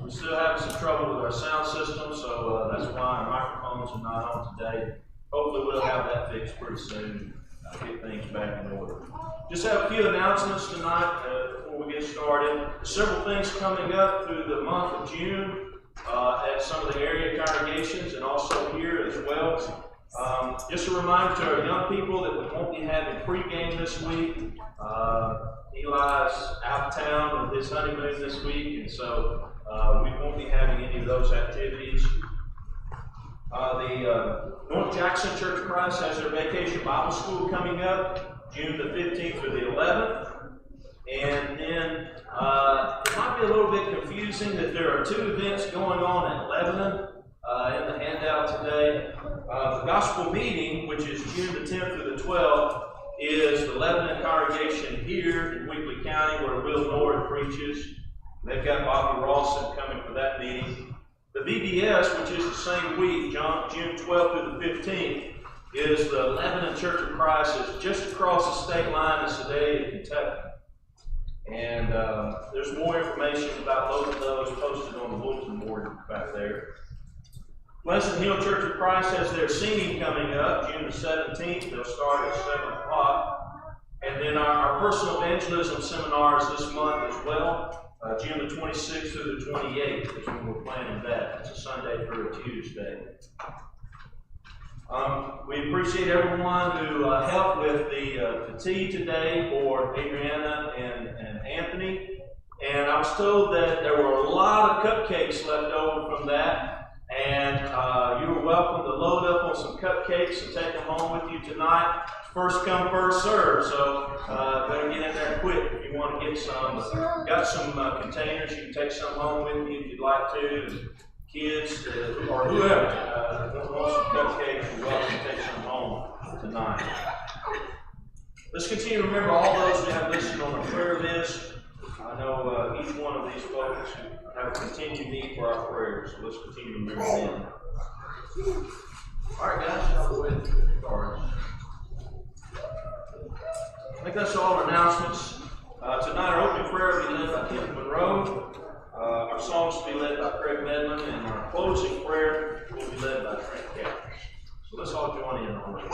We still have some trouble with our sound system, so that's why our microphones are not on today. Hopefully we'll have that fixed pretty soon, get things back in order. Just have a few announcements tonight before we get started. Several things coming up through the month of June at some of the area congregations and also here as well. Just a reminder to our young people that we won't be having pregame this week. Eli's out of town with his honeymoon this week, and so we won't be having any of those activities. The North Jackson Church of Christ has their Vacation Bible School coming up, June the 15th through the 11th. And then it might be a little bit confusing that there are two events going on at Lebanon in the handout today. The Gospel Meeting, which is June the 10th through the 12th, is the Lebanon congregation here in Weakley County where Will North preaches. They've got Bobby Rawson coming for that meeting. The VBS, which is the same week, June 12th through the 15th, is the Lebanon Church of Christ. It's just across the state line in Sedalia, Kentucky. And there's more information about both of those posted on the bulletin board back there. Pleasant Hill Church of Christ has their singing coming up, June the 17th. They'll start at 7 o'clock. And then our personal evangelism seminars this month as well. June the 26th through the 28th is when we're planning that. It's a Sunday through a Tuesday. We appreciate everyone who helped with the tea today for Adriana and Anthony. And I was told that there were a lot of cupcakes left over from that. And you were welcome to load up on some cupcakes and take them home with you tonight. First come, first serve. So better get in there quick if you want to get some. Got some containers. You can take some home with you if you'd like to. Kids or whoever wants some cupcakes, you're welcome to take some home tonight. Let's continue to remember all those we have listed on our prayer list. I know each one of these folks have a continued need for our prayers, so let's continue to remember them. All right, guys, I'll go ahead and put the cards. I think that's all our announcements. Tonight, our opening prayer will be led by Kent Monroe. Our songs will be led by Craig Medlin, and our closing prayer will be led by Trent Kelly. So let's all join in on that.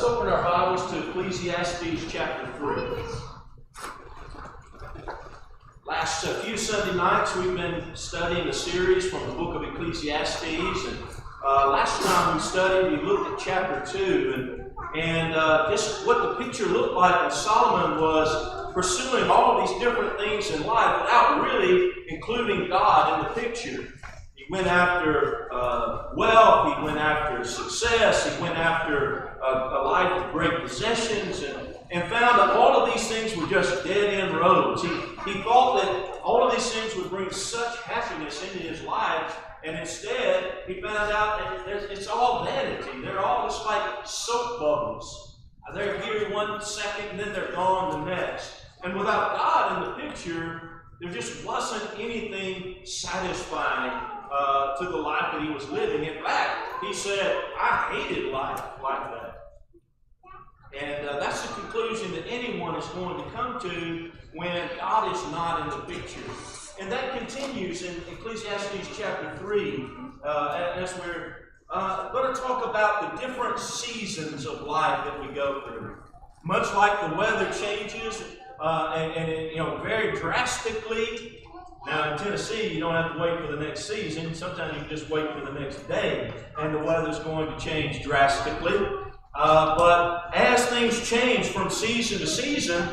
Let's open our Bibles to Ecclesiastes chapter 3. Last few Sunday nights we've been studying a series from the book of Ecclesiastes, and last time we studied, we looked at chapter 2, and just what the picture looked like when Solomon was pursuing all of these different things in life without really including God in the picture. He went after wealth, he went after success, he went after a life of great possessions, and found that all of these things were just dead-end roads. He thought that all of these things would bring such happiness into his life, and instead he found out that it's all vanity. They're all just like soap bubbles. They're here one second, and then they're gone the next. And without God in the picture, there just wasn't anything satisfying to the life that he was living. In fact, he said, I hated life like that. And that's the conclusion that anyone is going to come to when God is not in the picture. And that continues in Ecclesiastes chapter 3, as we're going to talk about the different seasons of life that we go through. Much like the weather changes, and very drastically. Now in Tennessee, you don't have to wait for the next season. Sometimes you just wait for the next day, and the weather's going to change drastically. But as things change from season to season,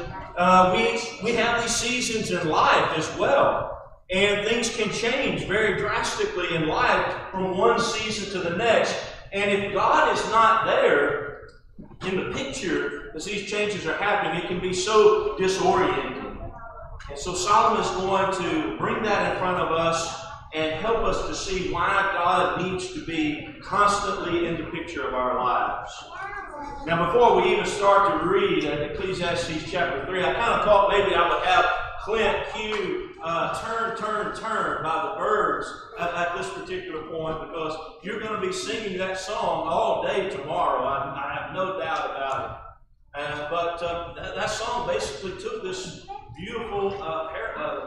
we have these seasons in life as well. And things can change very drastically in life from one season to the next. And if God is not there in the picture as these changes are happening, it can be so disorienting. And so Solomon is going to bring that in front of us and help us to see why God needs to be constantly in the picture of our lives. Now, before we even start to read Ecclesiastes chapter 3, I kind of thought maybe I would have Clint cue Turn by the Byrds at this particular point, because you're going to be singing that song all day tomorrow. I have no doubt about it. But that song basically took this beautiful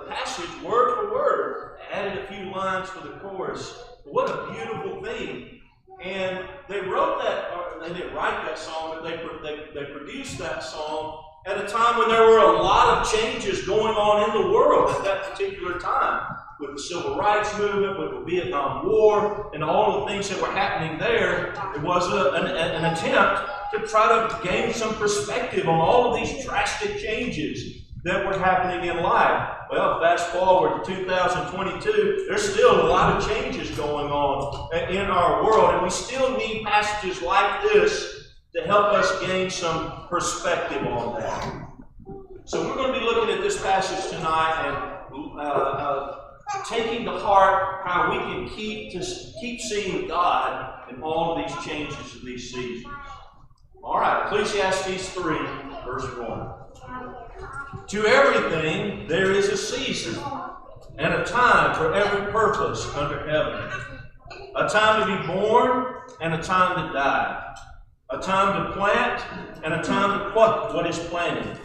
passage word for word, added a few lines for the chorus. What a beautiful theme. And they wrote that, or they didn't write that song, but they produced that song at a time when there were a lot of changes going on in the world at that particular time, with the Civil Rights Movement, with the Vietnam War, and all the things that were happening there. It was an attempt to try to gain some perspective on all of these drastic changes that were happening in life. Well, fast forward to 2022, there's still a lot of changes going on in our world, and we still need passages like this to help us gain some perspective on that. So we're going to be looking at this passage tonight and taking to heart how we can keep seeing God in all of these changes of these seasons. All right, Ecclesiastes 3, verse 1. To everything there is a season, and a time for every purpose under heaven. A time to be born, and a time to die. A time to plant, and a time to pluck what is planted.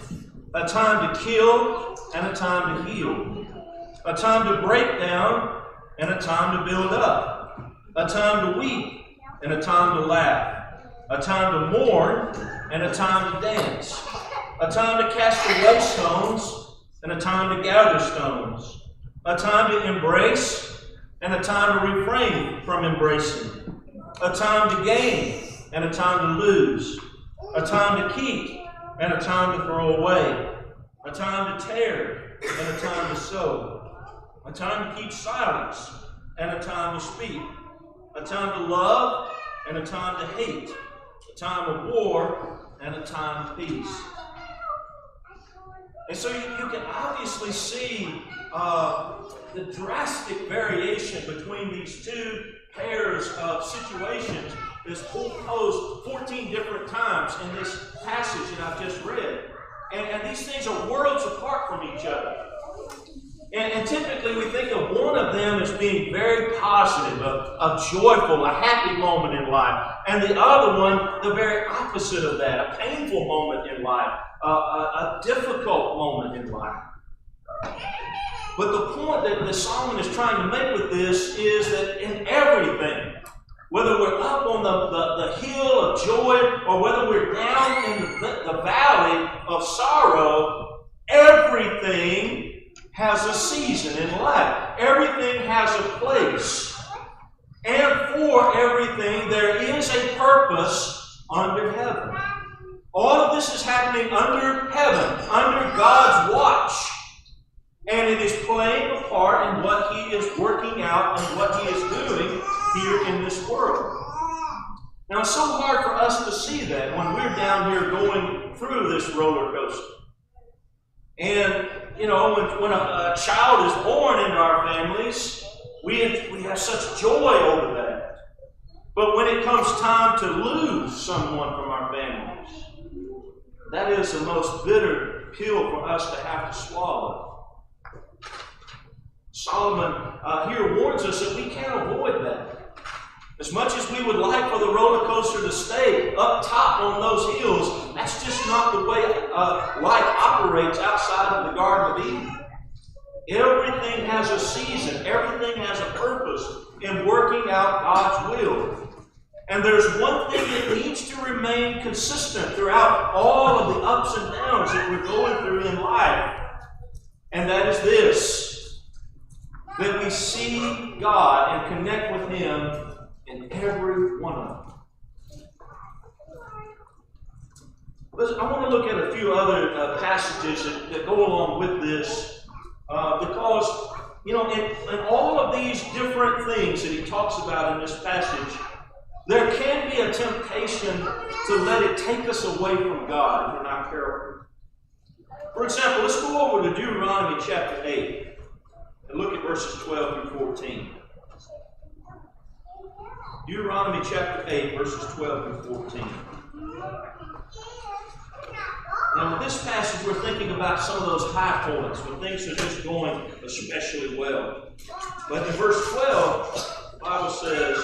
A time to kill, and a time to heal. A time to break down, and a time to build up. A time to weep, and a time to laugh. A time to mourn, and a time to dance. A time to cast away stones, and a time to gather stones. A time to embrace, and a time to refrain from embracing. A time to gain, and a time to lose. A time to keep, and a time to throw away. A time to tear, and a time to sow. A time to keep silence, and a time to speak. A time to love, and a time to hate. A time of war, and a time of peace. And so you can obviously see the drastic variation between these two pairs of situations is posed 14 different times in this passage that I've just read. And these things are worlds apart from each other. And typically we think of one of them as being very positive, a joyful, a happy moment in life. And the other one, the very opposite of that, a painful moment in life, a difficult moment in life. But the point that Solomon is trying to make with this is that in everything, Whether we're up on the hill of joy or whether we're down in the valley of sorrow, everything has a season in life. Everything has a place. And for everything, there is a purpose under heaven. All of this is happening under heaven, under God's watch. And it is playing a part in what He is working out and what He is doing here in this world. Now, it's so hard for us to see that when we're down here going through this roller coaster. And, you know, when a child is born into our families, we have such joy over that. But when it comes time to lose someone from our families, that is the most bitter pill for us to have to swallow. Solomon here warns us that we can't avoid that. As much as we would like for the roller coaster to stay up top on those hills, that's just not the way life operates outside of the Garden of Eden. Everything has a season. Everything has a purpose in working out God's will. And there's one thing that needs to remain consistent throughout all of the ups and downs that we're going through in life. And that is this: that we see God and connect with Him in every one of them. Listen, I want to look at a few other passages that go along with this, because, you know, in all of these different things that he talks about in this passage, there can be a temptation to let it take us away from God if we're not careful. For example, let's go over to Deuteronomy chapter 8 and look at verses 12 through 14. Deuteronomy chapter 8, verses 12 through 14. Now, with this passage, we're thinking about some of those high points when things are just going especially well. But in verse 12, the Bible says,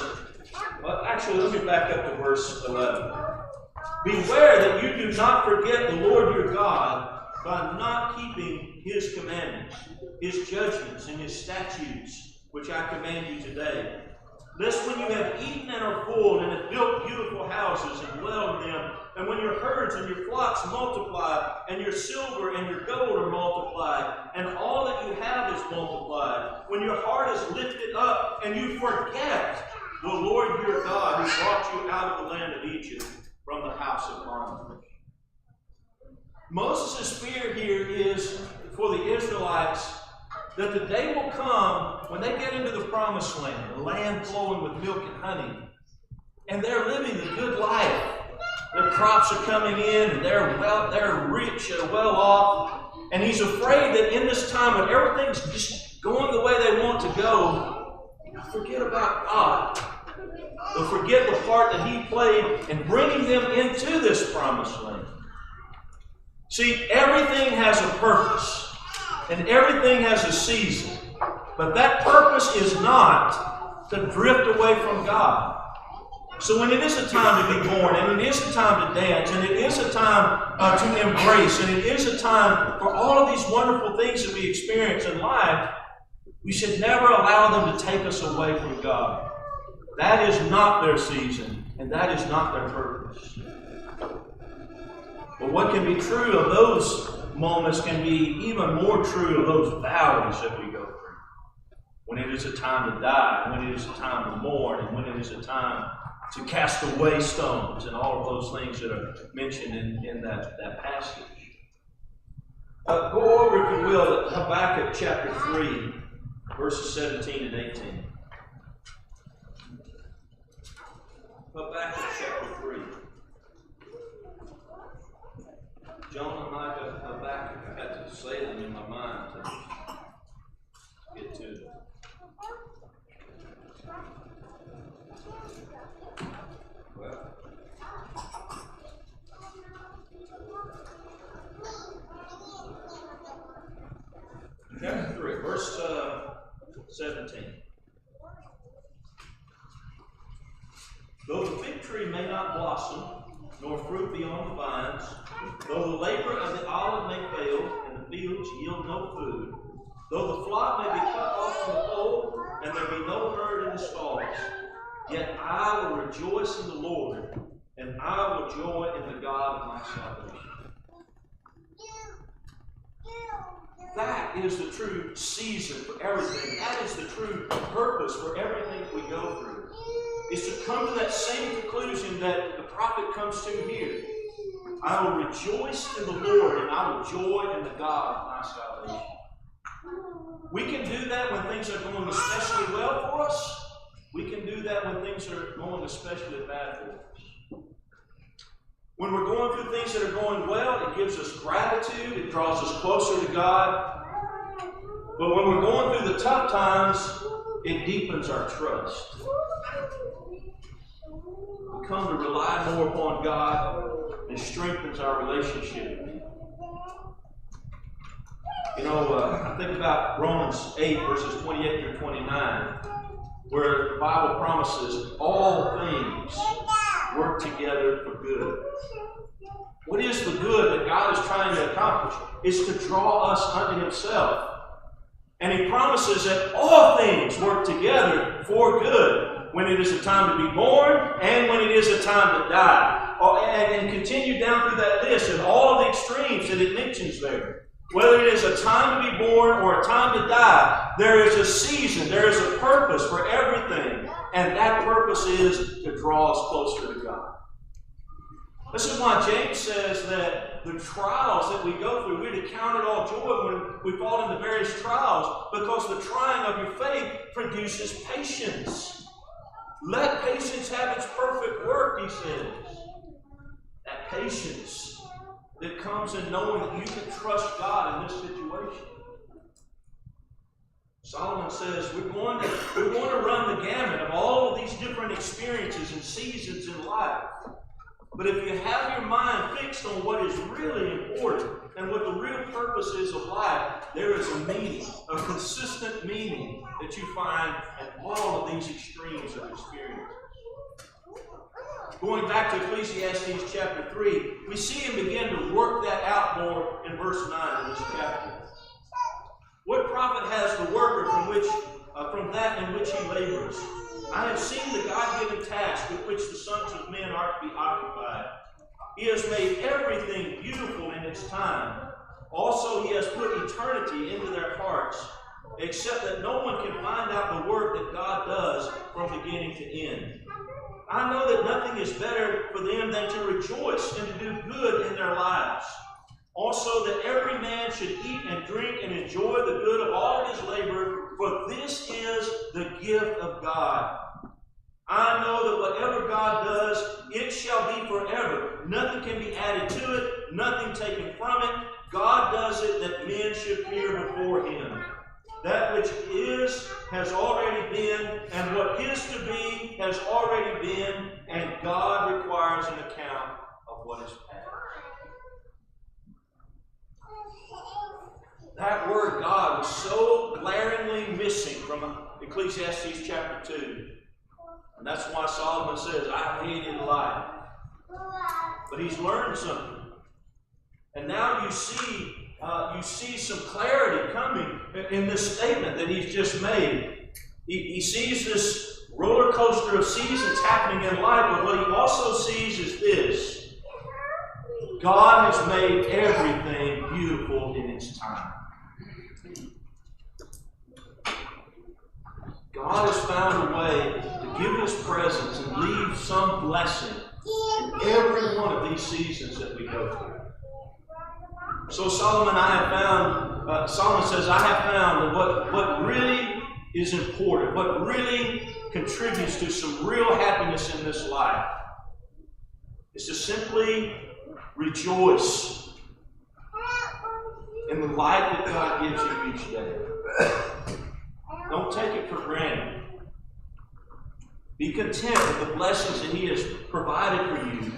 well, actually, let me back up to verse 11. Beware that you do not forget the Lord your God by not keeping His commandments, His judgments, and His statutes, which I command you today. Lest when you have eaten and are full, and have built beautiful houses and dwell in them, and when your herds and your flocks multiply, and your silver and your gold are multiplied, and all that you have is multiplied, when your heart is lifted up, and you forget the Lord your God who brought you out of the land of Egypt from the house of bondage. Moses' fear here is for the Israelites that the day will come when they get into the promised land, the land flowing with milk and honey, and they're living the good life. Their crops are coming in, and they're rich and well off. And he's afraid that in this time when everything's just going the way they want to go, they'll forget about God. They'll forget the part that He played in bringing them into this promised land. See, everything has a purpose. And everything has a season. But that purpose is not to drift away from God. So when it is a time to be born, and it is a time to dance, and it is a time to embrace, and it is a time for all of these wonderful things that we experience in life, we should never allow them to take us away from God. That is not their season, and that is not their purpose. But what can be true of those moments can be even more true of those valleys that we go through. When it is a time to die, when it is a time to mourn, and when it is a time to cast away stones, and all of those things that are mentioned in that passage. Go over, if you will, to Habakkuk chapter 3, verses 17 and 18. Habakkuk chapter 3. Jonah, Micah, Habakkuk. I had to say them in my mind to get to it. Well, chapter 3, verse 17. Though the fig tree may not blossom, nor fruit be on the vines, though the labor of the olive may fail, and the fields yield no food, though the flock may be cut off from the fold, and there be no herd in the stalls, Yet I will rejoice in the Lord, and I will joy in the God of my salvation. That is the true season for everything. That is the true purpose for everything we go through. Is to come to that same conclusion that the prophet comes to here. I will rejoice in the Lord, and I will joy in the God of my salvation. We can do that when things are going especially well for us. We can do that when things are going especially bad for us. When we're going through things that are going well, it gives us gratitude. It draws us closer to God. But when we're going through the tough times, it deepens our trust. We come to rely more upon God and strengthens our relationship with Him. You know, I think about Romans 8, verses 28 through 29, where the Bible promises all things work together for good. What is the good that God is trying to accomplish? It's to draw us unto Himself. And He promises that all things work together for good when it is a time to be born and when it is a time to die. And continue down through that list and all of the extremes that it mentions there. Whether it is a time to be born or a time to die, there is a season, there is a purpose for everything. And that purpose is to draw us closer to God. This is why James says that the trials that we go through, we're to count it all joy when we fall into various trials, because the trying of your faith produces patience. Let patience have its perfect work, he says. That patience that comes in knowing that you can trust God in this situation. Solomon says we're going to run the gamut of all of these different experiences and seasons in life. But if you have your mind fixed on what is really important and what the real purpose is of life, there is a meaning, a consistent meaning that you find in all of these extremes of experiences. Going back to Ecclesiastes chapter 3, we see him begin to work that out more in verse 9 of this chapter. What profit has the worker from that in which he labors? I have seen the God-given task with which the sons of men are to be occupied. He has made everything beautiful in its time. Also, he has put eternity into their hearts, except that no one can find out the work that God does from beginning to end. I know that nothing is better for them than to rejoice and to do good in their lives. Also, that every man should eat and drink and enjoy the good of all his labor, for this is the gift of God. I know that whatever God does, it shall be forever. Nothing can be added to it, nothing taken from it. God does it that men should appear before Him. That which is has already been, and what is to be has already been, and God requires an account of what is past. That word God was so glaringly missing from Ecclesiastes chapter 2. And that's why Solomon says, I hated life. But he's learned something. And now you see some clarity coming in this statement that he's just made. He sees this roller coaster of seasons happening in life, but what he also sees is this. God has made everything beautiful in its time. God has found a way to give His presence and leave some blessing in every one of these seasons that we go through. So Solomon says, I have found that what really is important, what really contributes to some real happiness in this life, is to simply rejoice in the life that God gives you each day. Don't take it for granted. Be content with the blessings that He has provided for you.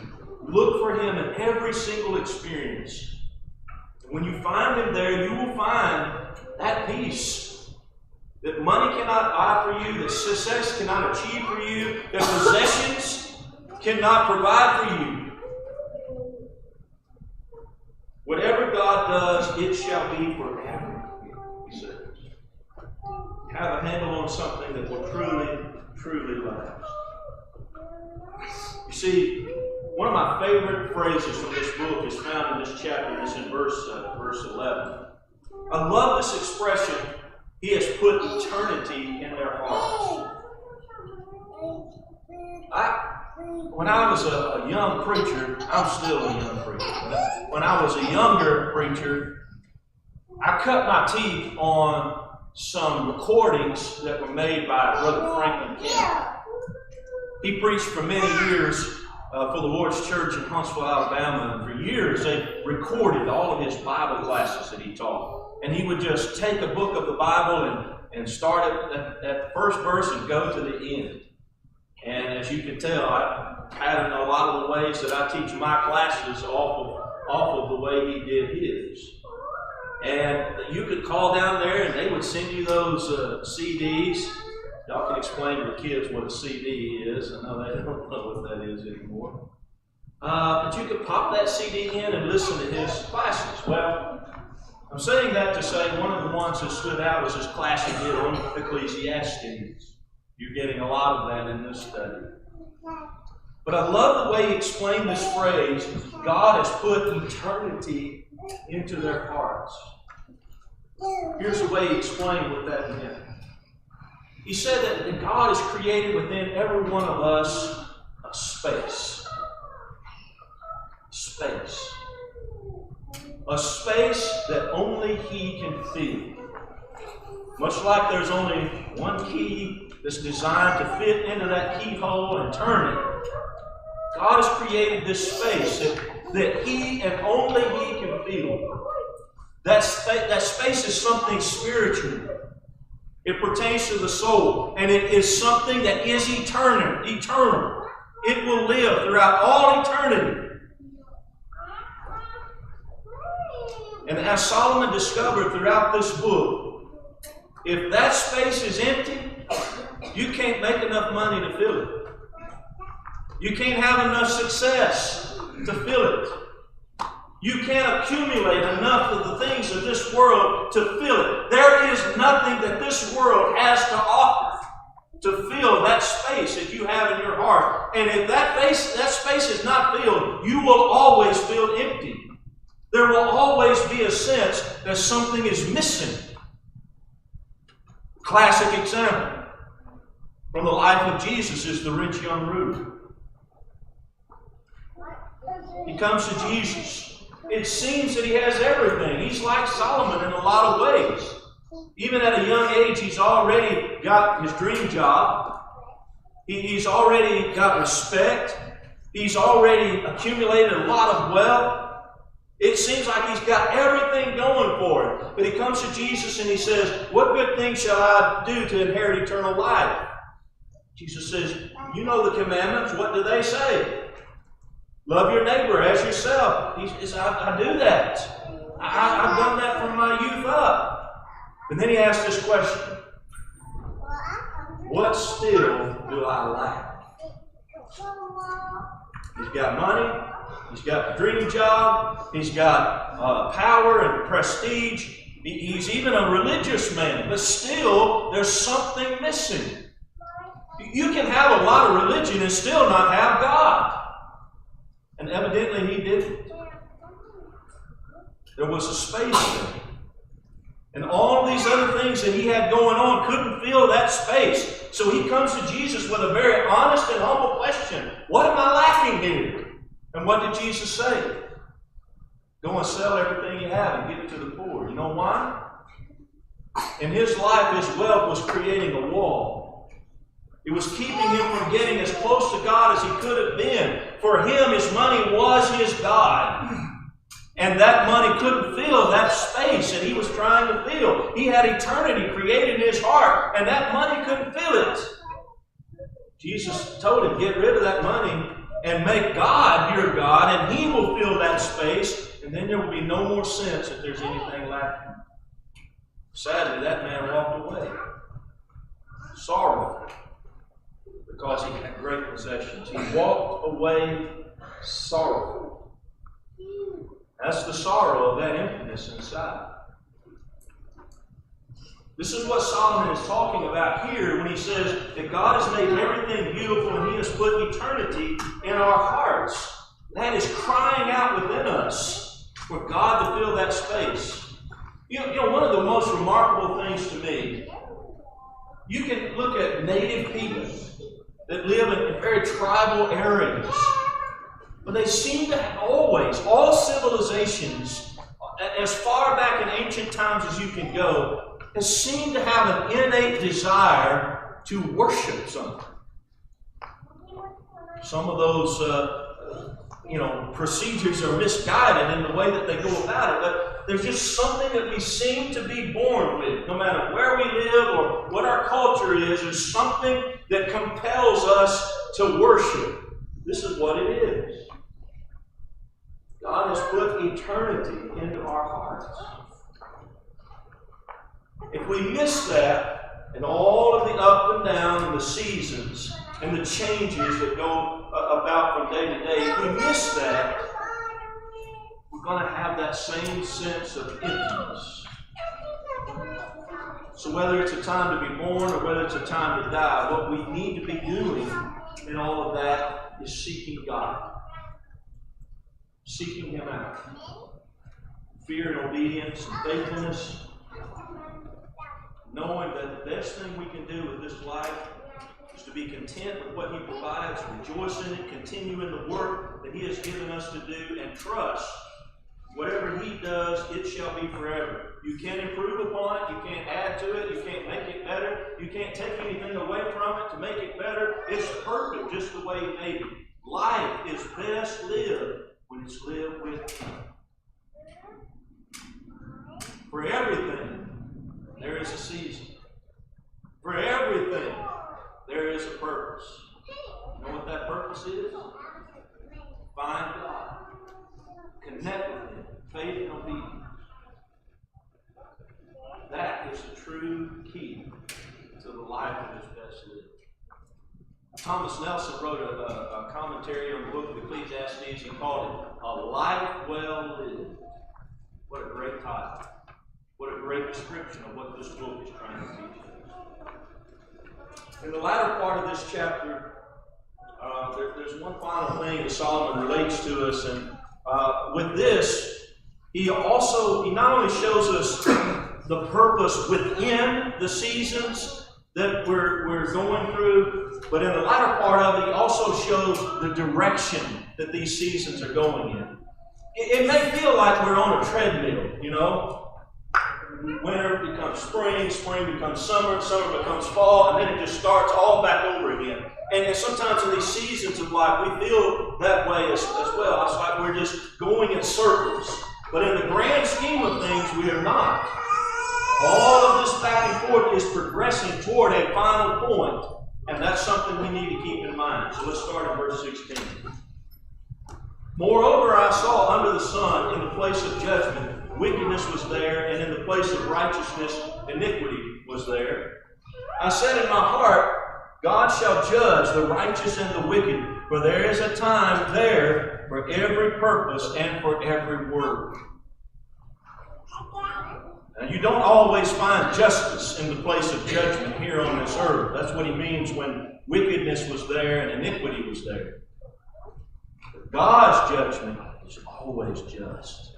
Look for Him in every single experience. When you find Him there, you will find that peace that money cannot buy for you, that success cannot achieve for you, that possessions cannot provide for you. Whatever God does, it shall be forever, He says. Have a handle on something that will truly, truly last. You see, one of my favorite phrases from this book is found in this chapter. It's in verse 11. I love this expression, He has put eternity in their hearts. When I was a young preacher, I'm still a young preacher, but when I was a younger preacher, I cut my teeth on some recordings that were made by Brother Franklin Kennedy. He preached for many years for the Lord's Church in Huntsville, Alabama, and for years they recorded all of his Bible classes that he taught. And he would just take a book of the Bible and start at the first verse and go to the end. And as you can tell, I pattern a lot of the ways that I teach my classes off of the way he did his. And you could call down there and they would send you those CDs. Y'all can explain to the kids what a CD is. I know they don't know what that is anymore. But you could pop that CD in and listen to his classes. Well, I'm saying that to say one of the ones that stood out was his class he did on Ecclesiastes. You're getting a lot of that in this study. But I love the way he explained this phrase, God has put eternity into their hearts. Here's the way he explained what that meant. He said that God has created within every one of us a space. Space. A space that only He can fill. Much like there's only one key that's designed to fit into that keyhole and turn it. God has created this space that He and only He can fill. That space is something spiritual. It pertains to the soul. And it is something that is eternal. It will live throughout all eternity. And as Solomon discovered throughout this book, if that space is empty, you can't make enough money to fill it. You can't have enough success to fill it. You can't accumulate enough of the things of this world to fill it. There is nothing that this world has to offer to fill that space that you have in your heart. And if that space is not filled, you will always feel empty. There will always be a sense that something is missing. Classic example from the life of Jesus is the rich young ruler. He comes to Jesus. It seems that he has everything. He's like Solomon in a lot of ways. Even at a young age, he's already got his dream job. He's already got respect. He's already accumulated a lot of wealth. It seems like he's got everything going for him. But he comes to Jesus and he says, "What good thing shall I do to inherit eternal life?" Jesus says, "You know the commandments. What do they say? Love your neighbor as yourself." He says, I do that. I've done that from my youth up. And then he asks this question, what still do I lack? He's got money. He's got the dream job. He's got power and prestige. He's even a religious man. But still, there's something missing. You can have a lot of religion and still not have God. And evidently he didn't. There was a space there. And all these other things that he had going on couldn't fill that space. So he comes to Jesus with a very honest and humble question. What am I lacking here? And what did Jesus say? Go and sell everything you have and give it to the poor. You know why? In his life, his wealth was creating a wall. It was keeping him from getting as close to God as he could have been. For him, his money was his God. And that money couldn't fill that space that he was trying to fill. He had eternity created in his heart, and that money couldn't fill it. Jesus told him, get rid of that money and make God your God, and He will fill that space, and then there will be no more sense that there's anything lacking. Sadly, that man walked away. Sorrowful. Because he had great possessions. He walked away sorrowful. That's the sorrow of that emptiness inside. This is what Solomon is talking about here when he says that God has made everything beautiful and He has put eternity in our hearts. That is crying out within us for God to fill that space. You know, one of the most remarkable things to me, you can look at native people that live in very tribal areas, but they seem to have always, all civilizations, as far back in ancient times as you can go, has seemed to have an innate desire to worship something. Some of those, procedures are misguided in the way that they go about it, but there's just something that we seem to be born with. No matter where we live or what our culture is, there's something that compels us to worship. This is what it is. God has put eternity into our hearts. If we miss that, and all of the up and down and the seasons and the changes that go about from day to day, if we miss that, we're going to have that same sense of emptiness. So whether it's a time to be born or whether it's a time to die, what we need to be doing in all of that is seeking God. Seeking Him out. Fear and obedience and faithfulness. Knowing that the best thing we can do with this life is to be content with what He provides, rejoice in it, continue in the work that He has given us to do, and trust whatever He does, it shall be forever. You can't improve upon it, you can't add to it, you can't make it better, you can't take anything away from it to make it better. It's perfect just the way He made it. Life is best lived when it's lived with Him. For everything, there is a season. For everything, there is a purpose. You know what that purpose is? Find God. Connect with Him. Faith and obedience. That is the true key to the life that is best lived. Thomas Nelson wrote a commentary on the book of Ecclesiastes. He called it A Life Well Lived. What a great title. What a great description of what this book is trying to teach us. In the latter part of this chapter, there's one final thing that Solomon relates to us, and with this, he not only shows us the purpose within the seasons that we're going through, but in the latter part of it, he also shows the direction that these seasons are going in. It may feel like we're on a treadmill, you know. Winter becomes spring, spring becomes summer, summer becomes fall, and then it just starts all back over again. And sometimes in these seasons of life, we feel that way as well. It's like we're just going in circles. But in the grand scheme of things, we are not. All of this back and forth is progressing toward a final point, and that's something we need to keep in mind. So let's start in verse 16. Moreover, I saw under the sun, in the place of judgment, wickedness was there, and in the place of righteousness, iniquity was there. I said in my heart, God shall judge the righteous and the wicked, for there is a time there for every purpose and for every word. Now, you don't always find justice in the place of judgment here on this earth. That's what he means when wickedness was there and iniquity was there. But God's judgment is always just.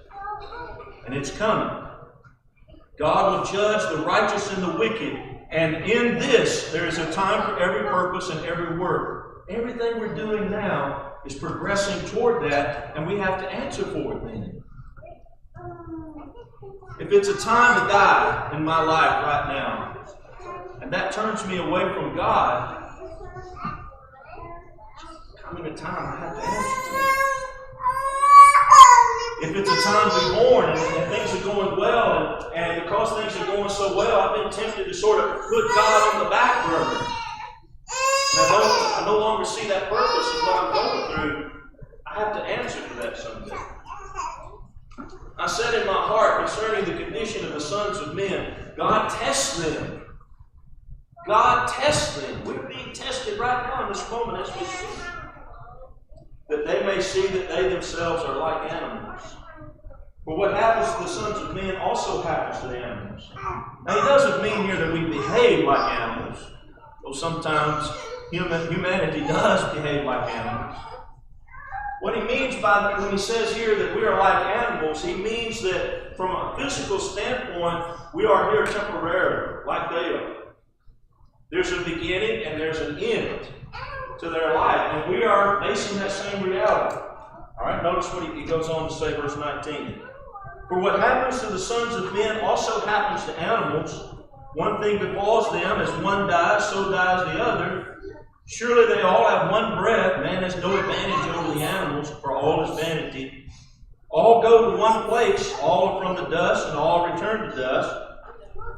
And it's coming. God will judge the righteous and the wicked. And in this, there is a time for every purpose and every word. Everything we're doing now is progressing toward that, and we have to answer for it then. If it's a time to die in my life right now, and that turns me away from God, coming a time I have to answer to it. If it's a time to be born and things are going well, and because things are going so well, I've been tempted to sort of put God on the back burner. And I no longer see that purpose in what I'm going through. I have to answer for that someday. I said in my heart concerning the condition of the sons of men, God tests them. God tests them. We're being tested right now in this moment as we speak. That they may see that they themselves are like animals. For what happens to the sons of men also happens to the animals. Now, he doesn't mean here that we behave like animals, though sometimes humanity does behave like animals. What he means by that, when he says here that we are like animals, he means that from a physical standpoint, we are here temporarily, like they are. There's a beginning and there's an end to their life, and we are facing that same reality. All right, notice what he goes on to say, verse 19. For what happens to the sons of men also happens to animals. One thing befalls them, as one dies, so dies the other. Surely they all have one breath. Man has no advantage over the animals, for all is vanity. All go to one place, all are from the dust, and all return to dust.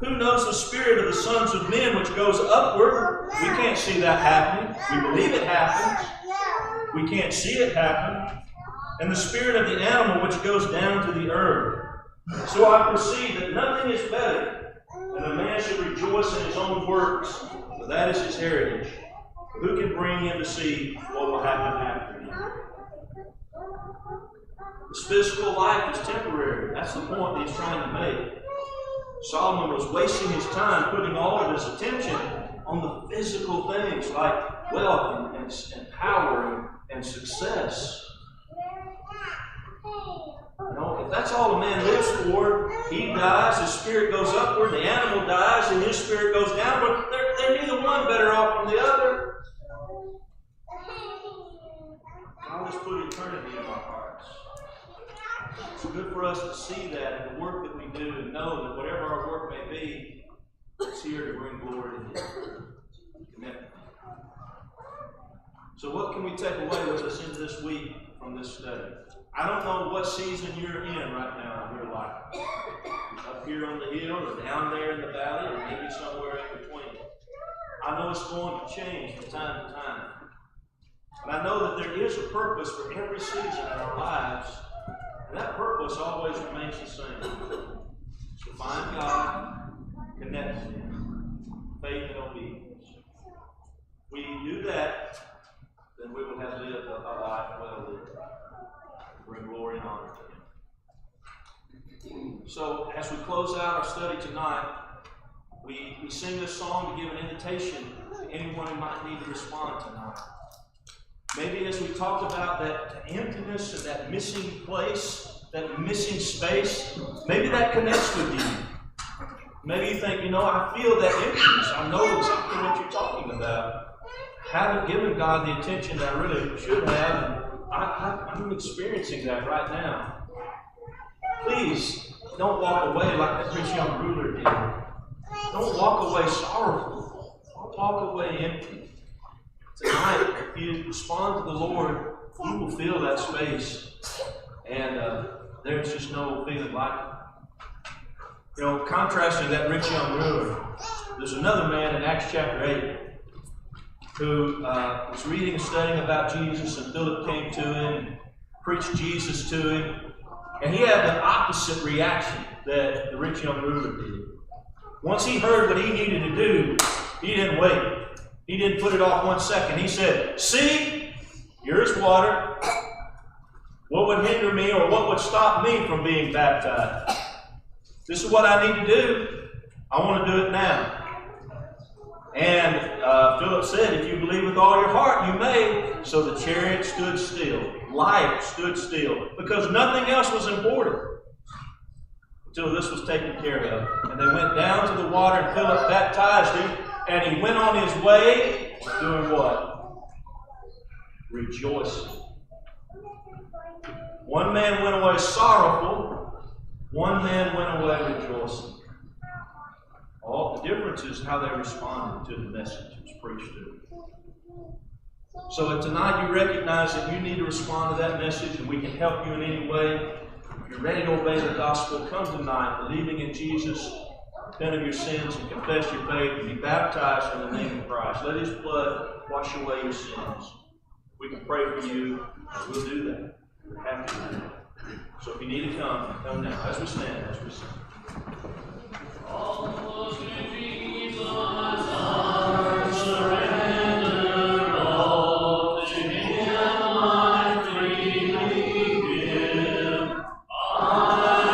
Who knows the spirit of the sons of men which goes upward? We can't see that happening. We believe it happens. We can't see it happen. And the spirit of the animal which goes down to the earth. So I perceive that nothing is better than a man should rejoice in his own works, for that is his heritage. Who can bring him to see what will happen after him? This physical life is temporary. That's the point that he's trying to make. Solomon was wasting his time putting all of his attention on the physical things like wealth and power and success. If that's all a man lives for, he dies, his spirit goes upward, the animal dies, and his spirit goes downward. They're neither one better off than the other. God has put eternity in our hearts. It's good for us to see that in the work that we do and know that whatever our work may be, it's here to bring glory to Him. Amen. So what can we take away with us into this week from this study? I don't know what season you're in right now in your life. Up here on the hill or down there in the valley or maybe somewhere in between. I know it's going to change from time to time. But I know that there is a purpose for every season in our lives. And that purpose always remains the same. It's to find God, connect with Him, faith and obedience. We do that, then we will have lived a life well lived. Bring glory and honor to Him. So, as we close out our study tonight, we sing this song to give an invitation to anyone who might need to respond tonight. Maybe as we talked about that emptiness and that missing place, that missing space, maybe that connects with you. Maybe you think, I feel that emptiness. I know exactly what you're talking about. I haven't given God the attention that I really should have, and I'm experiencing that right now. Please, don't walk away like that rich young ruler did. Don't walk away sorrowful. Don't walk away empty. Tonight, if you respond to the Lord, you will feel that space. And there's just no feeling like it. Contrasting that rich young ruler, there's another man in Acts chapter 8 who was reading and studying about Jesus, and Philip came to him and preached Jesus to him. And he had the opposite reaction that the rich young ruler did. Once he heard what he needed to do, he didn't wait. He didn't put it off 1 second. He said, "See, here's water. What would hinder me or what would stop me from being baptized? This is what I need to do. I want to do it now." And Philip said, "If you believe with all your heart, you may." So the chariot stood still. Life stood still. Because nothing else was important until this was taken care of. And they went down to the water, and Philip baptized him. And he went on his way doing what? Rejoicing. One man went away sorrowful. One man went away rejoicing. All the difference is how they responded to the message that was preached to them. So tonight you recognize that you need to respond to that message, and we can help you in any way. If you're ready to obey the gospel, come tonight, believing in Jesus, repent of your sins, and confess your faith, and be baptized in the name of Christ. Let His blood wash away your sins. We can pray for you, and we'll do that. We're happy to do that. So if you need to come now. As we stand, as we sing. All to Jesus, I surrender all to Him, I freely give. I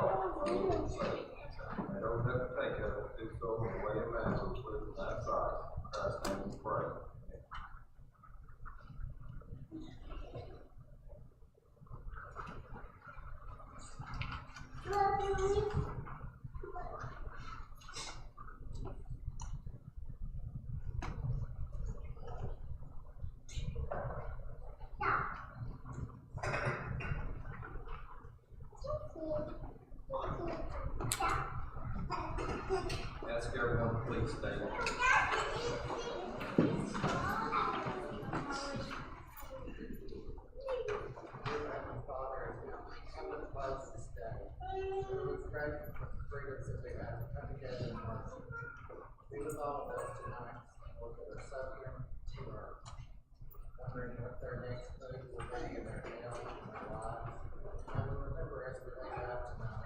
They don't have to take it, do so in the way of man, which lives in that side. Christ's name we pray. Ask everyone to please stand. Father, come to close this day. We're grateful for the freedoms that we have to come together and worship. Be with all of us tonight, Lord, that are suffering, who are wondering what their next move will be in their health and their lives. And we remember as we leave out tonight,